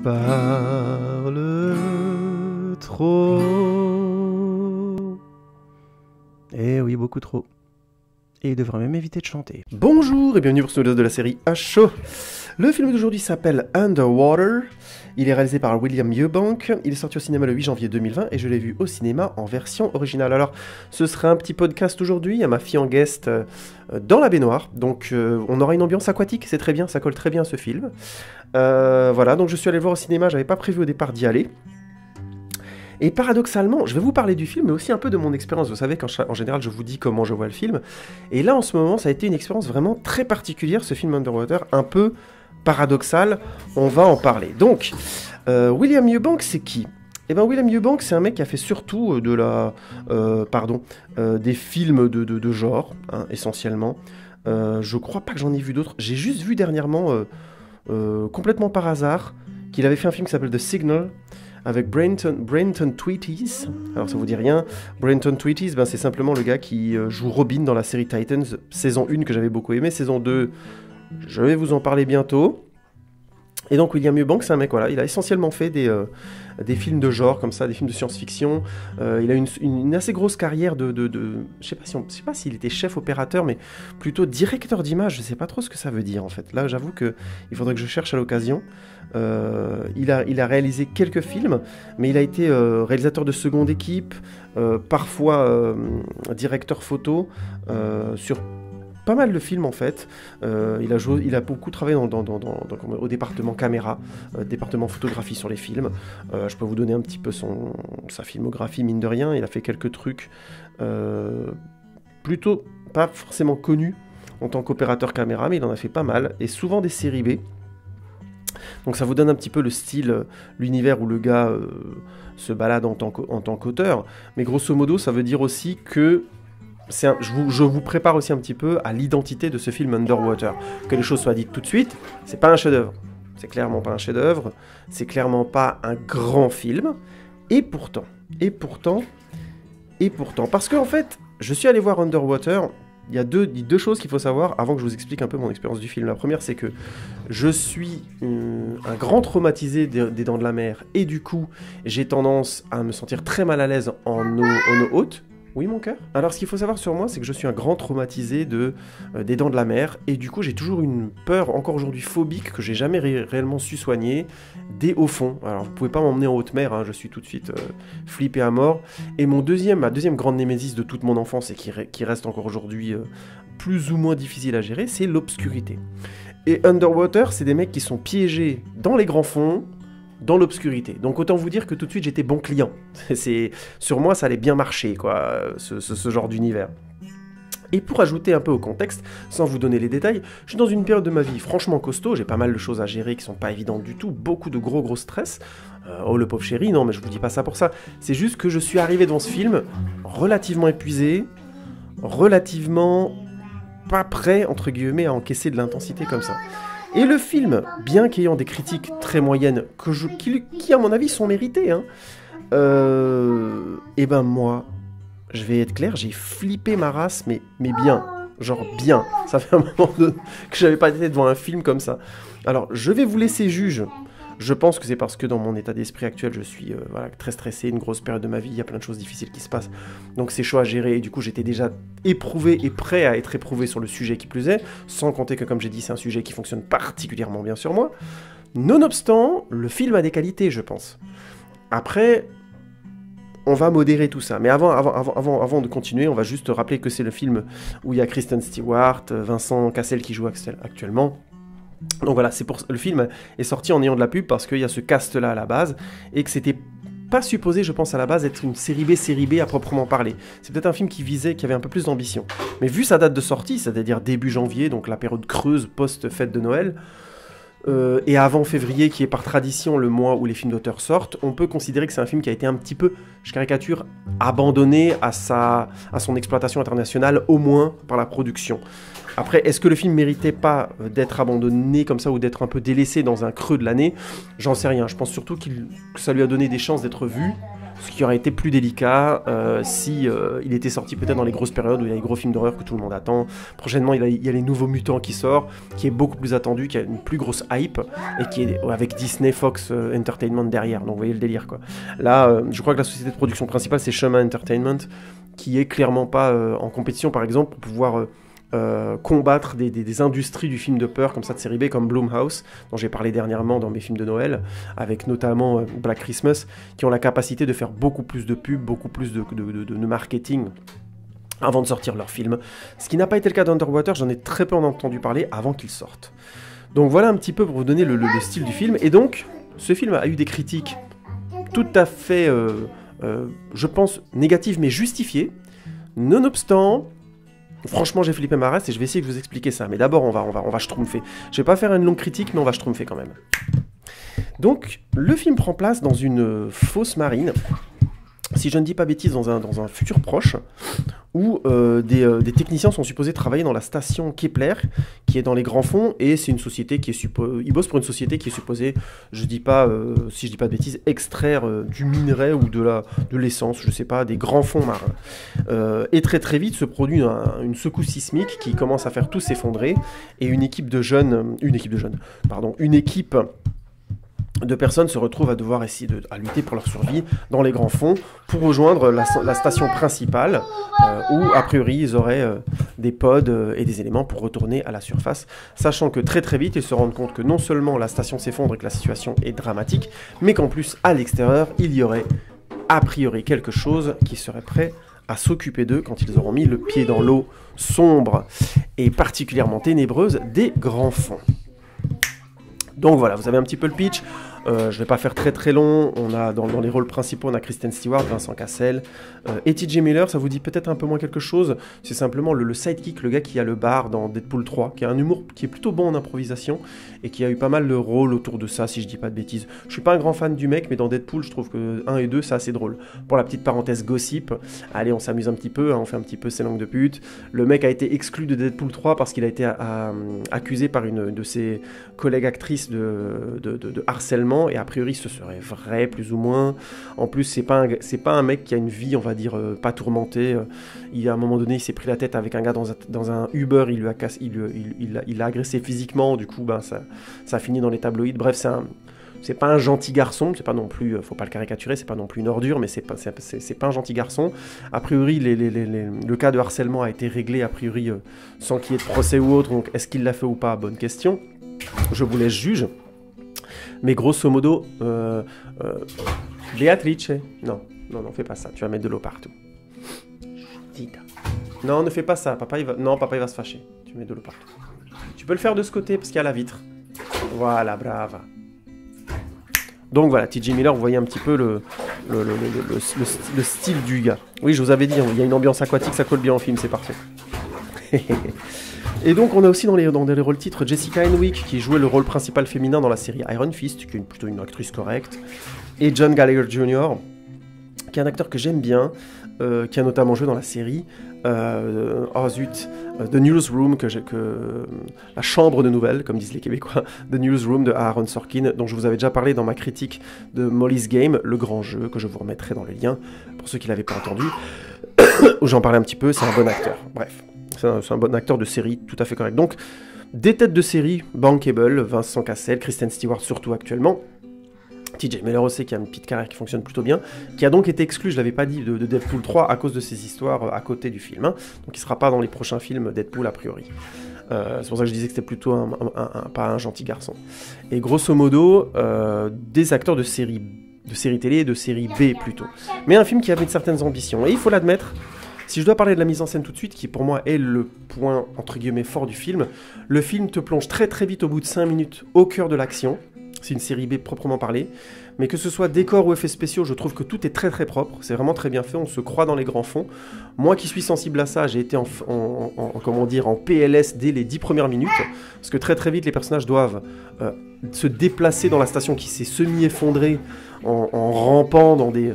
parle trop. Eh oui, beaucoup trop. Et il devrait même éviter de chanter. Bonjour et bienvenue pour ce de la série H.O. Le film d'aujourd'hui s'appelle Underwater. Il est réalisé par William Eubank. Il est sorti au cinéma le 8 janvier 2020 et je l'ai vu au cinéma en version originale. Alors, ce sera un petit podcast aujourd'hui. Il y a ma fille en guest dans la baignoire. Donc, on aura une ambiance aquatique. C'est très bien, ça colle très bien à ce film. Voilà, donc je suis allé le voir au cinéma. J'avais pas prévu au départ d'y aller. Et paradoxalement, je vais vous parler du film, mais aussi un peu de mon expérience. Vous savez qu'en général, je vous dis comment je vois le film. Et là, en ce moment, ça a été une expérience vraiment très particulière, ce film Underwater, un peu paradoxal. On va en parler. Donc, William Eubank, c'est qui ? Eh bien, William Eubank, c'est un mec qui a fait surtout des films de genre, hein, essentiellement. Je crois pas que j'en ai vu d'autres. J'ai juste vu dernièrement, complètement par hasard, qu'il avait fait un film qui s'appelle The Signal, avec Brenton Tweeties. Alors ça vous dit rien. Brenton Tweeties, c'est simplement le gars qui joue Robin dans la série Titans, saison 1 que j'avais beaucoup aimé, saison 2, je vais vous en parler bientôt. Et donc William Eubank, c'est un mec, voilà, il a essentiellement fait des films de genre comme ça, des films de science-fiction. Il a une assez grosse carrière je sais pas s'il était chef opérateur, mais plutôt directeur d'image. Je sais pas trop ce que ça veut dire en fait. Là, j'avoue que il faudrait que je cherche à l'occasion. Il a réalisé quelques films, mais il a été réalisateur de seconde équipe, parfois directeur photo sur pas mal de films en fait. Il a beaucoup travaillé au département caméra, département photographie sur les films. Je peux vous donner un petit peu sa filmographie, mine de rien. Il a fait quelques trucs plutôt pas forcément connus en tant qu'opérateur caméra, mais il en a fait pas mal, et souvent des séries B. Donc ça vous donne un petit peu le style, l'univers où le gars se balade en tant qu'auteur. Mais grosso modo, ça veut dire aussi que je vous prépare aussi un petit peu à l'identité de ce film Underwater. Que les choses soient dites tout de suite, c'est pas un chef-d'œuvre. C'est clairement pas un chef-d'œuvre. C'est clairement pas un grand film. Et pourtant, parce qu'en fait, je suis allé voir Underwater. Il y a deux choses qu'il faut savoir avant que je vous explique un peu mon expérience du film. La première, c'est que je suis un grand traumatisé des Dents de la Mer, et du coup, j'ai tendance à me sentir très mal à l'aise en eau haute. Oui, mon cœur. Alors, ce qu'il faut savoir sur moi, c'est que je suis un grand traumatisé des Dents de la Mer, et du coup, j'ai toujours une peur, encore aujourd'hui phobique, que j'ai jamais réellement su soigner, des hauts fonds. Alors, vous pouvez pas m'emmener en haute mer, hein, je suis tout de suite flippé à mort. Et ma deuxième grande némésis de toute mon enfance, et qui reste encore aujourd'hui plus ou moins difficile à gérer, c'est l'obscurité. Et Underwater, c'est des mecs qui sont piégés dans les grands fonds, dans l'obscurité. Donc autant vous dire que tout de suite j'étais bon client. Sur moi ça allait bien marcher, quoi, ce genre d'univers. Et pour ajouter un peu au contexte, sans vous donner les détails, je suis dans une période de ma vie franchement costaud, j'ai pas mal de choses à gérer qui sont pas évidentes du tout, beaucoup de gros stress. Oh le pauvre chéri, non mais je vous dis pas ça pour ça. C'est juste que je suis arrivé devant ce film relativement épuisé, relativement pas prêt, entre guillemets, à encaisser de l'intensité comme ça. Et le film, bien qu'ayant des critiques très moyennes, qui à mon avis sont méritées, hein, et ben moi, je vais être clair, j'ai flippé ma race, mais bien, genre bien. Ça fait un moment que j'avais pas été devant un film comme ça. Alors, je vais vous laisser juge. Je pense que c'est parce que dans mon état d'esprit actuel, je suis très stressé, une grosse période de ma vie, il y a plein de choses difficiles qui se passent. Donc c'est chaud à gérer, et du coup j'étais déjà éprouvé et prêt à être éprouvé sur le sujet qui plus est, sans compter que, comme j'ai dit, c'est un sujet qui fonctionne particulièrement bien sur moi. Nonobstant, le film a des qualités, je pense. Après, on va modérer tout ça. Mais avant de continuer, on va juste rappeler que c'est le film où il y a Kristen Stewart, Vincent Cassel qui joue actuellement. Donc voilà, le film est sorti en ayant de la pub parce qu'il y a ce cast-là à la base, et que c'était pas supposé, je pense, à la base, être une série B à proprement parler. C'est peut-être un film qui avait un peu plus d'ambition. Mais vu sa date de sortie, c'est-à-dire début janvier, donc la période creuse post-fête de Noël, et avant février, qui est par tradition le mois où les films d'auteur sortent, on peut considérer que c'est un film qui a été un petit peu, je caricature, abandonné à son exploitation internationale, au moins par la production. Après, est-ce que le film méritait pas d'être abandonné comme ça, ou d'être un peu délaissé dans un creux de l'année ? J'en sais rien. Je pense surtout que ça lui a donné des chances d'être vu, ce qui aurait été plus délicat si il était sorti peut-être dans les grosses périodes où il y a les gros films d'horreur que tout le monde attend. Prochainement, il y a les Nouveaux Mutants qui sort, qui est beaucoup plus attendu, qui a une plus grosse hype, et qui est avec Disney, Fox Entertainment derrière. Donc vous voyez le délire, quoi. Là, je crois que la société de production principale, c'est Shuma Entertainment, qui est clairement pas en compétition, par exemple, pour pouvoir combattre des industries du film de peur comme ça de série B, comme Blumhouse, dont j'ai parlé dernièrement dans mes films de Noël, avec notamment Black Christmas, qui ont la capacité de faire beaucoup plus de pubs, beaucoup plus de marketing avant de sortir leur film. Ce qui n'a pas été le cas d'Underwater, j'en ai très peu entendu parler avant qu'il sorte. Donc voilà un petit peu pour vous donner le style du film. Et donc, ce film a eu des critiques tout à fait, je pense, négatives mais justifiées. Nonobstant, franchement, j'ai flippé ma race et je vais essayer de vous expliquer ça. Mais d'abord, on va schtroumpfer. Je vais pas faire une longue critique, mais on va schtroumpfer quand même. Donc, le film prend place dans une fosse marine, si je ne dis pas bêtise, dans un futur proche, où des techniciens sont supposés travailler dans la station Kepler, qui est dans les grands fonds, et c'est une société qui est ils bossent pour une société qui est supposée, si je dis pas de bêtises, extraire du minerai ou de l'essence, je sais pas, des grands fonds marins. Et très très vite se produit une secousse sismique qui commence à faire tout s'effondrer, et une équipe de personnes se retrouvent à devoir essayer à lutter pour leur survie dans les grands fonds pour rejoindre la station principale où, a priori, ils auraient des pods et des éléments pour retourner à la surface, sachant que très très vite, ils se rendent compte que non seulement la station s'effondre et que la situation est dramatique, mais qu'en plus, à l'extérieur, il y aurait a priori quelque chose qui serait prêt à s'occuper d'eux quand ils auront mis le pied dans l'eau sombre et particulièrement ténébreuse des grands fonds. Donc voilà, vous avez un petit peu le pitch. Je ne vais pas faire très très long. On a dans les rôles principaux, on a Kristen Stewart, Vincent Cassel et T.J. Miller. Ça vous dit peut-être un peu moins quelque chose. C'est simplement le sidekick, le gars qui a le bar dans Deadpool 3, qui a un humour qui est plutôt bon en improvisation et qui a eu pas mal de rôles autour de ça, si je dis pas de bêtises. Je suis pas un grand fan du mec, mais dans Deadpool, je trouve que 1 et 2, c'est assez drôle. Pour la petite parenthèse gossip, allez, on s'amuse un petit peu, hein, on fait un petit peu ses langues de pute. Le mec a été exclu de Deadpool 3 parce qu'il a été accusé par une de ses collègues actrices de harcèlement. Et a priori ce serait vrai plus ou moins. En plus c'est pas un mec qui a une vie, on va dire, pas tourmentée. À un moment donné il s'est pris la tête avec un gars dans un Uber, il l'a agressé physiquement, du coup ben, ça a fini dans les tabloïds. Bref, c'est pas un gentil garçon, c'est pas non plus, faut pas le caricaturer, c'est pas non plus une ordure, mais c'est pas un gentil garçon. A priori, le cas de harcèlement a été réglé, a priori, sans qu'il y ait de procès ou autre, donc est-ce qu'il l'a fait ou pas? Bonne question. Je vous laisse juge. Mais grosso modo, Beatrice, non, fais pas ça, tu vas mettre de l'eau partout. Non, ne fais pas ça, papa il va se fâcher. Tu mets de l'eau partout. Tu peux le faire de ce côté, parce qu'il y a la vitre. Voilà, brava. Donc voilà, T.J. Miller, vous voyez un petit peu le style du gars. Oui, je vous avais dit, il y a une ambiance aquatique, ça colle bien en film, c'est parfait. Et donc on a aussi dans les rôles titres Jessica Henwick qui jouait le rôle principal féminin dans la série Iron Fist, qui est plutôt une actrice correcte, et John Gallagher Jr., qui est un acteur que j'aime bien, qui a notamment joué dans la série The Newsroom, la chambre de nouvelles, comme disent les Québécois, The Newsroom de Aaron Sorkin, dont je vous avais déjà parlé dans ma critique de Molly's Game, le grand jeu, que je vous remettrai dans les liens, pour ceux qui ne l'avaient pas entendu, où j'en parlais un petit peu. C'est un bon acteur, bref. C'est un bon acteur de série, tout à fait correct. Donc, des têtes de série, bankable, Vincent Cassel, Kristen Stewart surtout actuellement, T.J. Miller aussi qui a une petite carrière qui fonctionne plutôt bien, qui a donc été exclu, je l'avais pas dit, de Deadpool 3 à cause de ses histoires à côté du film. Hein. Donc il sera pas dans les prochains films Deadpool a priori. C'est pour ça que je disais que c'était plutôt pas un gentil garçon. Et grosso modo, des acteurs de série télé et de série B plutôt. Mais un film qui avait de certaines ambitions. Et il faut l'admettre, si je dois parler de la mise en scène tout de suite, qui pour moi est le point entre guillemets fort du film, le film te plonge très très vite au bout de 5 minutes au cœur de l'action. C'est une série B proprement parlée, mais que ce soit décor ou effets spéciaux, je trouve que tout est très très propre, c'est vraiment très bien fait, on se croit dans les grands fonds. Moi qui suis sensible à ça, j'ai été en PLS dès les 10 premières minutes, parce que très très vite les personnages doivent se déplacer dans la station qui s'est semi-effondrée en rampant dans des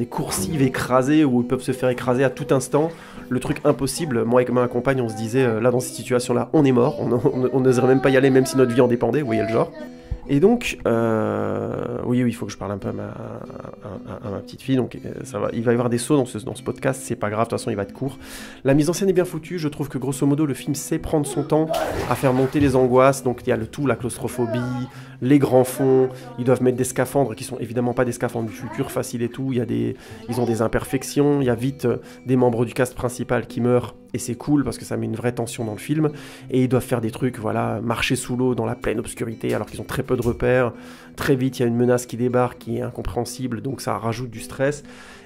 coursives écrasées où ils peuvent se faire écraser à tout instant. Le truc impossible, moi et ma compagne on se disait là dans cette situation là on est mort, on n'oserait même pas y aller même si notre vie en dépendait, vous voyez le genre. Et donc, oui, il faut que je parle un peu à ma petite fille, donc ça va, il va y avoir des sauts dans ce podcast, c'est pas grave, de toute façon il va être court. La mise en scène est bien foutue, je trouve que grosso modo le film sait prendre son temps à faire monter les angoisses, donc il y a le tout, la claustrophobie, les grands fonds, ils doivent mettre des scaphandres qui sont évidemment pas des scaphandres du futur, faciles et tout, ils ont des imperfections, il y a vite des membres du cast principal qui meurent, et c'est cool parce que ça met une vraie tension dans le film, et ils doivent faire des trucs, voilà, marcher sous l'eau dans la pleine obscurité alors qu'ils ont très peu de repères, très vite il y a une menace qui débarque qui est incompréhensible, donc ça rajoute du stress,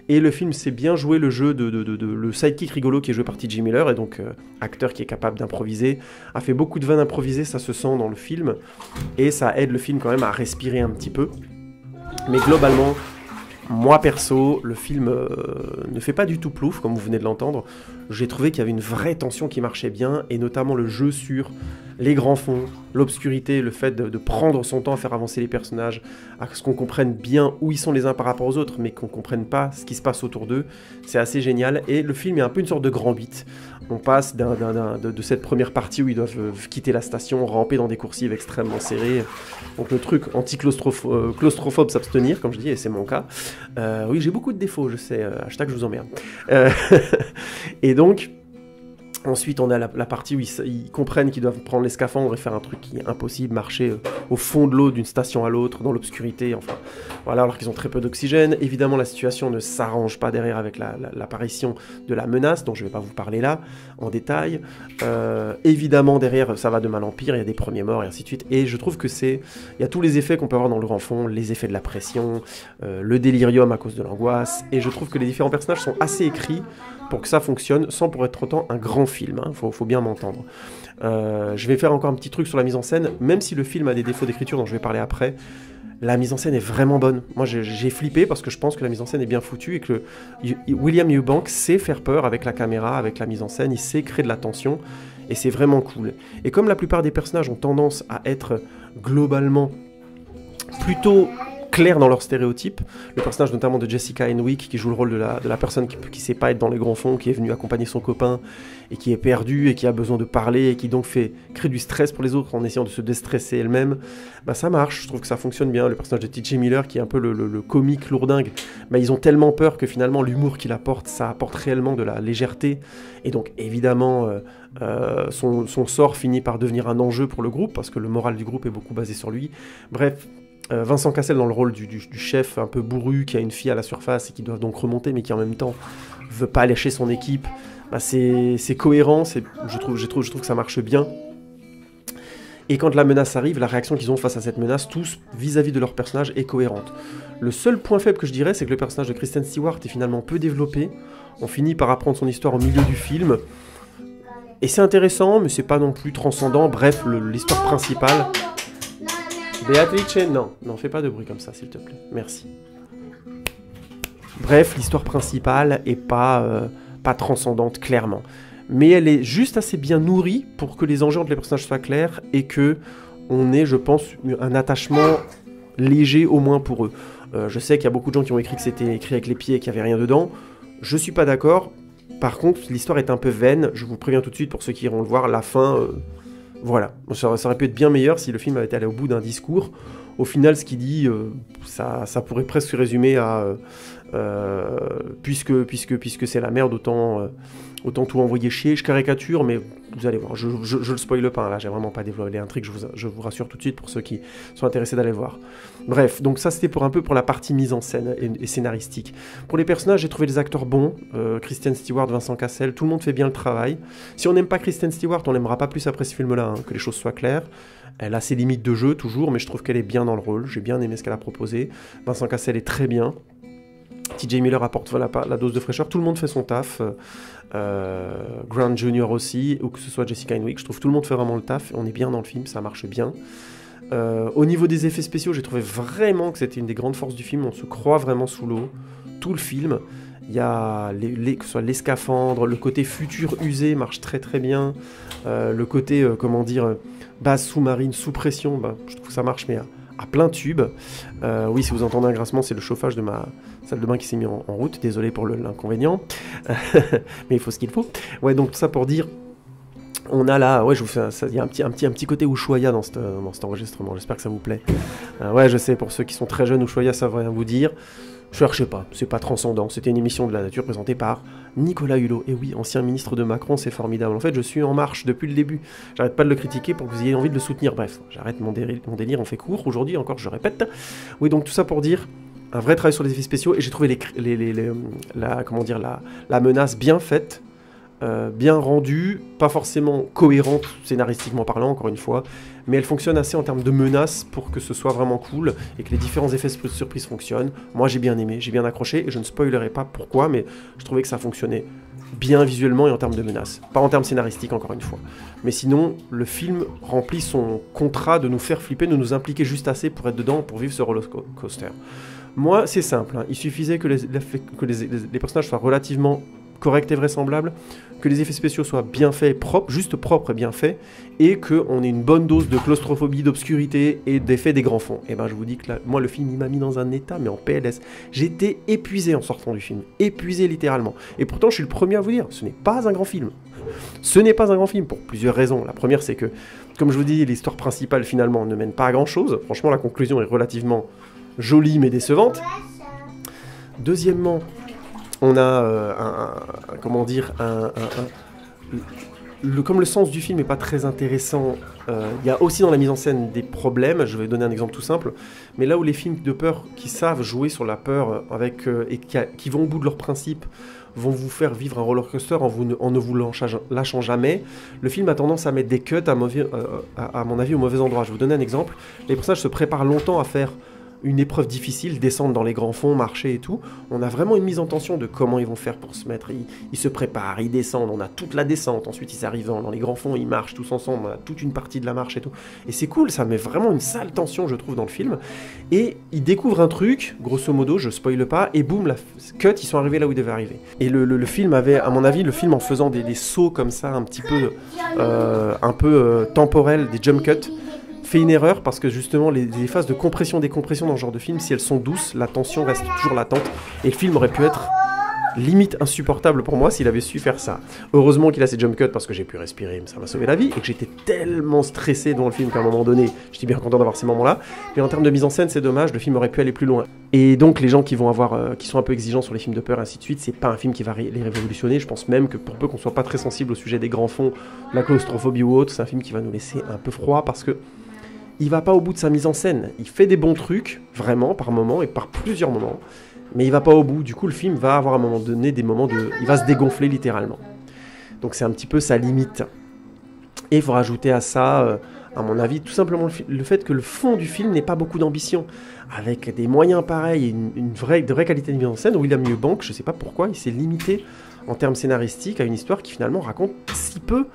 et le film sait bien jouer le jeu de le sidekick rigolo qui est joué par T.J. Miller, et donc acteur qui est capable d'improviser, a fait beaucoup de vannes improvisées, ça se sent dans le film, et ça aide le film quand même à respirer un petit peu, mais globalement, moi perso, le film ne fait pas du tout plouf, comme vous venez de l'entendre. J'ai trouvé qu'il y avait une vraie tension qui marchait bien, et notamment le jeu sur les grands fonds, l'obscurité, le fait de prendre son temps à faire avancer les personnages, à ce qu'on comprenne bien où ils sont les uns par rapport aux autres, mais qu'on comprenne pas ce qui se passe autour d'eux. C'est assez génial, et le film est un peu une sorte de grand beat. On passe de cette première partie où ils doivent quitter la station, ramper dans des coursives extrêmement serrées. Donc le truc anti-claustrophobe s'abstenir, comme je dis, et c'est mon cas. Oui, j'ai beaucoup de défauts, je sais, hashtag je vous emmerde. Et donc, ensuite on a la partie où ils comprennent qu'ils doivent prendre les scaphandres et faire un truc qui est impossible, marcher au fond de l'eau d'une station à l'autre, dans l'obscurité, enfin, voilà, alors qu'ils ont très peu d'oxygène. Évidemment, la situation ne s'arrange pas derrière avec l'apparition de la menace, dont je ne vais pas vous parler là, en détail. Évidemment, derrière, ça va de mal en pire, il y a des premiers morts, et ainsi de suite, et je trouve que il y a tous les effets qu'on peut avoir dans le grand fond, les effets de la pression, le délirium à cause de l'angoisse, et je trouve que les différents personnages sont assez écrits pour que ça fonctionne, sans pour être autant un grand film, hein, faut bien m'entendre. Je vais faire encore un petit truc sur la mise en scène, même si le film a des défauts d'écriture dont je vais parler après, la mise en scène est vraiment bonne. Moi j'ai flippé parce que je pense que la mise en scène est bien foutue et que William Eubank sait faire peur avec la caméra, avec la mise en scène, il sait créer de la tension, et c'est vraiment cool. Et comme la plupart des personnages ont tendance à être globalement plutôt clairs dans leurs stéréotypes, le personnage notamment de Jessica Henwick qui joue le rôle de la personne qui sait pas être dans les grands fonds, qui est venue accompagner son copain et qui est perdue et qui a besoin de parler et qui donc crée du stress pour les autres en essayant de se déstresser elle-même, bah ça marche, je trouve que ça fonctionne bien. Le personnage de T.J. Miller qui est un peu le comique lourdingue, bah ils ont tellement peur que finalement l'humour qu'il apporte, ça apporte réellement de la légèreté, et donc évidemment son sort finit par devenir un enjeu pour le groupe parce que le moral du groupe est beaucoup basé sur lui. Bref, Vincent Cassel dans le rôle du chef un peu bourru qui a une fille à la surface et qui doit donc remonter mais qui en même temps veut pas lâcher son équipe, bah c'est cohérent, je trouve que ça marche bien. Et quand la menace arrive, la réaction qu'ils ont face à cette menace, tous vis-à-vis de leur personnage, est cohérente. Le seul point faible que je dirais, c'est que le personnage de Kristen Stewart est finalement peu développé. On finit par apprendre son histoire au milieu du film, et c'est intéressant mais c'est pas non plus transcendant. Bref, l'histoire principale... Beatrice, non, fais pas de bruit comme ça, s'il te plaît. Merci. Bref, l'histoire principale est pas transcendante, clairement. Mais elle est juste assez bien nourrie pour que les enjeux entre les personnages soient clairs et que on ait, je pense, un attachement léger au moins pour eux. Je sais qu'il y a beaucoup de gens qui ont écrit que c'était écrit avec les pieds et qu'il n'y avait rien dedans. Je suis pas d'accord. Par contre, l'histoire est un peu vaine. Je vous préviens tout de suite pour ceux qui iront le voir, la fin... Voilà, ça aurait pu être bien meilleur si le film avait été allé au bout d'un discours. Au final, ce qu'il dit, ça pourrait presque se résumer à puisque c'est la merde, autant tout envoyer chier. Je caricature, mais vous allez voir, je le spoile pas, là, j'ai vraiment pas développé l'intrigue, je vous rassure tout de suite pour ceux qui sont intéressés d'aller le voir. Bref, donc ça c'était un peu pour la partie mise en scène et scénaristique. Pour les personnages, j'ai trouvé les acteurs bons, Kristen Stewart, Vincent Cassel, tout le monde fait bien le travail. Si on n'aime pas Kristen Stewart, on l'aimera pas plus après ce film-là, hein, que les choses soient claires. Elle a ses limites de jeu, toujours, mais je trouve qu'elle est bien dans le rôle, j'ai bien aimé ce qu'elle a proposé. Vincent Cassel est très bien. T.J. Miller apporte la dose de fraîcheur, tout le monde fait son taf, Grant Jr. aussi, ou que ce soit Jessica Henwick, je trouve que tout le monde fait vraiment le taf, on est bien dans le film, ça marche bien. Au niveau des effets spéciaux, j'ai trouvé vraiment que c'était une des grandes forces du film, on se croit vraiment sous l'eau, tout le film. Il y a que ce soit les scaphandres, le côté futur usé marche très très bien, le côté, base sous-marine, sous pression, je trouve que ça marche, mais à plein tube. Oui, si vous entendez un grincement, c'est le chauffage de ma salle de bain qui s'est mis en route, désolé pour l'inconvénient, mais il faut ce qu'il faut. Ouais, donc tout ça pour dire On a là, ouais, je vous fais il y a un petit côté Ushuaïa dans cet enregistrement, j'espère que ça vous plaît. Ouais, je sais, pour ceux qui sont très jeunes, Ushuaïa, ça va rien vous dire. Cherchez pas, c'est pas transcendant, c'était une émission de la nature présentée par Nicolas Hulot. Et oui, ancien ministre de Macron, c'est formidable. En fait, je suis en marche depuis le début. J'arrête pas de le critiquer pour que vous ayez envie de le soutenir. Bref, j'arrête mon délire, on fait court. Aujourd'hui, encore, je répète. Oui, donc tout ça pour dire, un vrai travail sur les effets spéciaux, et j'ai trouvé la menace bien faite. Bien rendue, pas forcément cohérente scénaristiquement parlant, encore une fois, mais elle fonctionne assez en termes de menaces pour que ce soit vraiment cool et que les différents effets de surprise fonctionnent. Moi j'ai bien aimé, j'ai bien accroché et je ne spoilerai pas pourquoi, mais je trouvais que ça fonctionnait bien visuellement et en termes de menaces. Pas en termes scénaristiques, encore une fois. Mais sinon, le film remplit son contrat de nous faire flipper, de nous impliquer juste assez pour être dedans, pour vivre ce roller coaster. Moi, c'est simple, hein. Il suffisait que les personnages soient relativement corrects et vraisemblables, que les effets spéciaux soient bien faits, propres, juste propres et bien faits, et qu'on ait une bonne dose de claustrophobie, d'obscurité et d'effet des grands fonds. Et ben je vous dis que là, moi le film il m'a mis dans un état, mais en PLS. J'étais épuisé en sortant du film, épuisé littéralement. Et pourtant je suis le premier à vous dire, ce n'est pas un grand film. Ce n'est pas un grand film pour plusieurs raisons. La première c'est que, comme je vous dis, l'histoire principale finalement ne mène pas à grand chose. Franchement la conclusion est relativement jolie mais décevante. Deuxièmement, on a comme le sens du film n'est pas très intéressant, il y a aussi dans la mise en scène des problèmes. Je vais donner un exemple tout simple, mais là où les films de peur qui savent jouer sur la peur et qui vont au bout de leurs principes vont vous faire vivre un roller coaster en ne vous lâchant jamais, le film a tendance à mettre des cuts à mon avis au mauvais endroit. Je vais vous donner un exemple. Les personnages se préparent longtemps à faire une épreuve difficile, descendre dans les grands fonds, marcher et tout. On a vraiment une mise en tension de comment ils vont faire pour se mettre. Ils se préparent, ils descendent, on a toute la descente, ensuite ils arrivent dans les grands fonds, ils marchent tous ensemble, on a toute une partie de la marche et tout. Et c'est cool, ça met vraiment une sale tension, je trouve, dans le film. Et ils découvrent un truc, grosso modo, je spoile pas, et boum, la cut, ils sont arrivés là où ils devaient arriver. Et le film avait, à mon avis, le film en faisant des sauts comme ça, un peu temporels, des jump cuts, fait une erreur parce que justement les phases de compression décompression dans ce genre de film, si elles sont douces, la tension reste toujours latente et le film aurait pu être limite insupportable pour moi s'il avait su faire ça. Heureusement qu'il a ces jump cuts parce que j'ai pu respirer, ça m'a sauvé la vie et que j'étais tellement stressé devant le film qu'à un moment donné, j'étais bien content d'avoir ces moments-là. Mais en termes de mise en scène, c'est dommage, le film aurait pu aller plus loin. Et donc les gens qui sont un peu exigeants sur les films de peur et ainsi de suite, c'est pas un film qui va les révolutionner. Je pense même que pour peu qu'on soit pas très sensible au sujet des grands fonds, la claustrophobie ou autre, c'est un film qui va nous laisser un peu froid parce que il va pas au bout de sa mise en scène. Il fait des bons trucs, vraiment, par moments et par plusieurs moments, mais il va pas au bout. Du coup, le film va avoir à un moment donné des moments il va se dégonfler littéralement. Donc c'est un petit peu sa limite. Et il faut rajouter à ça, à mon avis, tout simplement le fait que le fond du film n'ait pas beaucoup d'ambition. Avec des moyens pareils et de vraie qualité de mise en scène, William Eubank, je sais pas pourquoi, il s'est limité en termes scénaristiques à une histoire qui finalement raconte si peu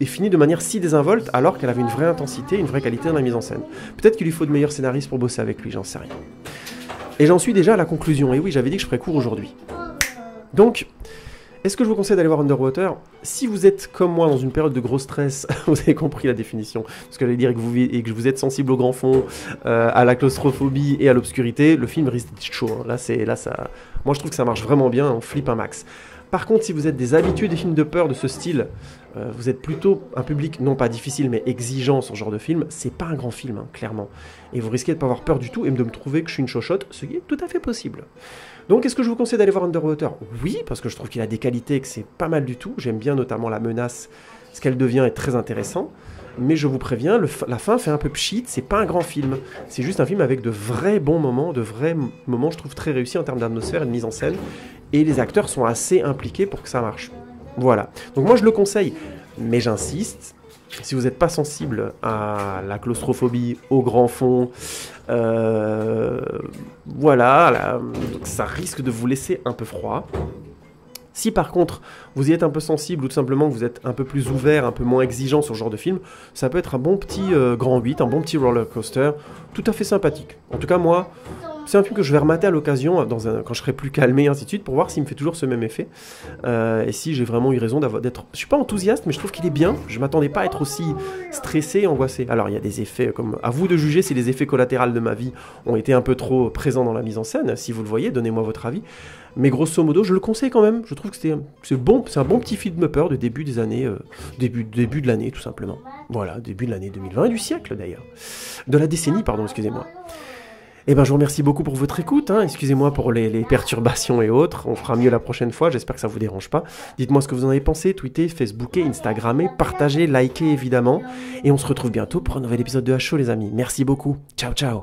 et finit de manière si désinvolte alors qu'elle avait une vraie intensité, une vraie qualité dans la mise en scène. Peut-être qu'il lui faut de meilleurs scénaristes pour bosser avec lui, j'en sais rien. Et j'en suis déjà à la conclusion, et oui, j'avais dit que je ferais court aujourd'hui. Donc, est-ce que je vous conseille d'aller voir Underwater ? Si vous êtes comme moi dans une période de gros stress, vous avez compris la définition, ce que j'allais dire, et que vous êtes sensible au grand fond, à la claustrophobie et à l'obscurité, le film risque d'être chaud. Hein. Moi je trouve que ça marche vraiment bien, on flippe un max. Par contre, si vous êtes des habitués des films de peur de ce style, vous êtes plutôt un public, non pas difficile, mais exigeant sur ce genre de film, c'est pas un grand film, hein, clairement. Et vous risquez de pas avoir peur du tout et de me trouver que je suis une chochotte, ce qui est tout à fait possible. Donc, est-ce que je vous conseille d'aller voir Underwater ? Oui, parce que je trouve qu'il a des qualités et que c'est pas mal du tout. J'aime bien notamment la menace, ce qu'elle devient est très intéressant. Mais je vous préviens, la fin fait un peu pchit, c'est pas un grand film. C'est juste un film avec de vrais bons moments, je trouve très réussis en termes d'atmosphère et de mise en scène. Et les acteurs sont assez impliqués pour que ça marche. Voilà. Donc moi je le conseille, mais j'insiste, si vous n'êtes pas sensible à la claustrophobie, au grand fond, ça risque de vous laisser un peu froid. Si par contre vous y êtes un peu sensible ou tout simplement que vous êtes un peu plus ouvert, un peu moins exigeant sur ce genre de film, ça peut être un bon petit grand 8, un bon petit roller coaster, tout à fait sympathique. En tout cas moi, c'est un film que je vais remater à l'occasion, quand je serai plus calmé, ainsi de suite, pour voir s'il me fait toujours ce même effet. Et si j'ai vraiment eu raison d'être... Je suis pas enthousiaste, mais je trouve qu'il est bien. Je m'attendais pas à être aussi stressé et angoissé. Alors, il y a des effets, comme à vous de juger si les effets collatéraux de ma vie ont été un peu trop présents dans la mise en scène. Si vous le voyez, donnez-moi votre avis. Mais grosso modo, je le conseille quand même. Je trouve que c'est un bon petit film peur de début des années, début de l'année tout simplement. Voilà, début de l'année 2020 et du siècle d'ailleurs. De la décennie, pardon, excusez-moi. Eh ben, je vous remercie beaucoup pour votre écoute. Excusez-moi pour les perturbations et autres. On fera mieux la prochaine fois. J'espère que ça vous dérange pas. Dites-moi ce que vous en avez pensé. Tweetez, Facebookez, Instagrammez, partagez, likez évidemment. Et on se retrouve bientôt pour un nouvel épisode de HO, les amis. Merci beaucoup. Ciao, ciao.